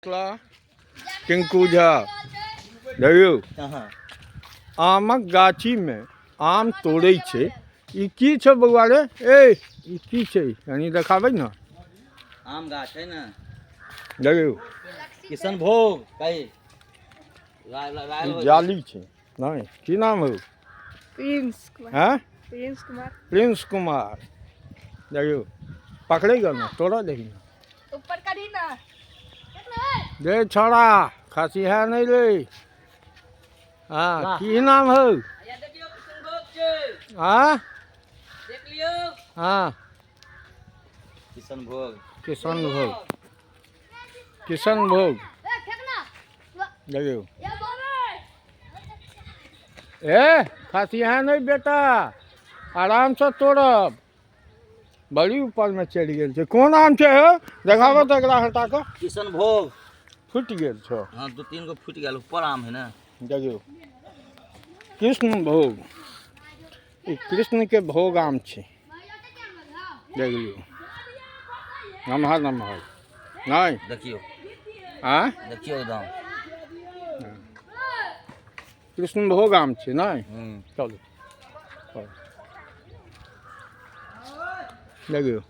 टिंकू झा देखियो आमक गाछी में आम तोड़े छे। ई की छे बउआ रे? ए ई की छे यानी देखाबै न। आम गाछ है ना, देखियो किशनभोग कही ई जाली छे नहीं। की नाम है? प्रिंस कुमार। हैं? प्रिंस कुमार। प्रिंस कुमार। देखियो पकड़ेगा ना, तोड़ा देगी ना। ऊपर करी ना। दे छोड़ा खासी है नहीं रे। हाँ की नाम है? हाँ हाँ किशनभोग किशनभोग। किशनभोग देखियो। ए खासी है नहीं बेटा, आराम से तोड़ब। बड़ी ऊपर में चढ़ गेल छे। कौन आम छे हो? देखाबो तो एकरा हटा के। किशनभोग फूट गेल छो। हाँ, दो तीन गो फूट गया, ऊपर आम है ना। देखियो कृष्ण भोग, ई कृष्ण के भोग आम छे। देख लियो नमहर नमहर नहीं देखियो हाँ देखियो एकदम कृष्ण भोग आम छे नहीं। चलो देखियो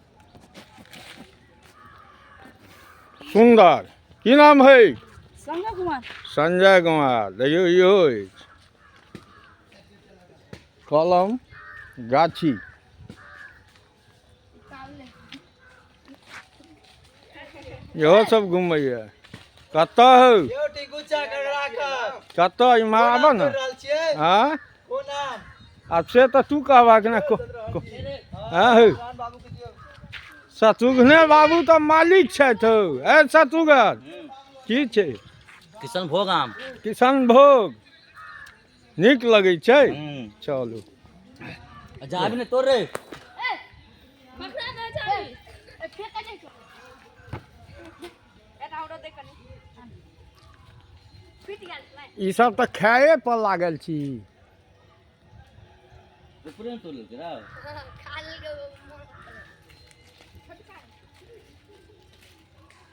सुंदर। की नाम है? संजय कुमार। संजय कुमार। देखियो यो कलम गाछी। इहो सब घूमैया। कत हो? कत इम्हर आबऽ न। हाँ अब से तो तू कहबा कि ना हाँ शत्रुघ्ने बाबू तो मालिक छथि हो। ए शत्रुघ्न की छे? किशनभोग आम। किशनभोग नीक लगै छै। चलू जाबी ने तोड़ रे। ई सब तो खाए पर लागल छी। ऊपरे तोड़ ले जरा।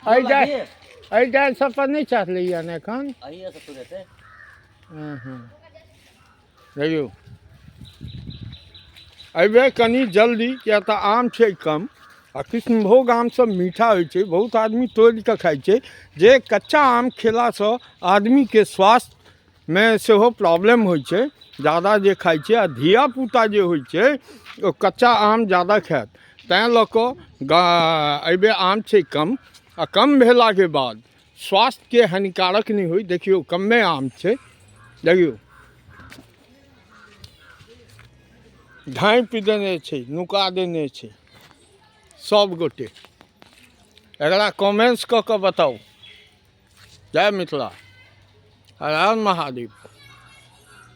ऐ जाय सब पर नहीं चढ़लियै ने एखन। अही से तोड़े थे। देखियो अबे कनी जल्दी, क्या तो आम छे कम आ कृष्णभोग आम सब मीठा होइ छे। बहुत आदमी तोड़ के खाइ छे। जे कच्चा आम खेला से आदमी के स्वास्थ्य में सेहो प्रॉब्लम होइ छे। ज़्यादा जे खाइ छे आ धिया पुता जे होइ छे ओ कच्चा आम ज़्यादा खायत। तैं लऽ कऽ अबे आम छे कम आ कम भेला के बाद स्वास्थ्य के हानिकारक नहीं होई। देखियो कम्मे आम छे। देखियो ढाँपि देने छे, नुका देने छे सब गोटे। एकरा कमेंट्स कऽ के बताओ। जय मिथिला, हर हर महादेव।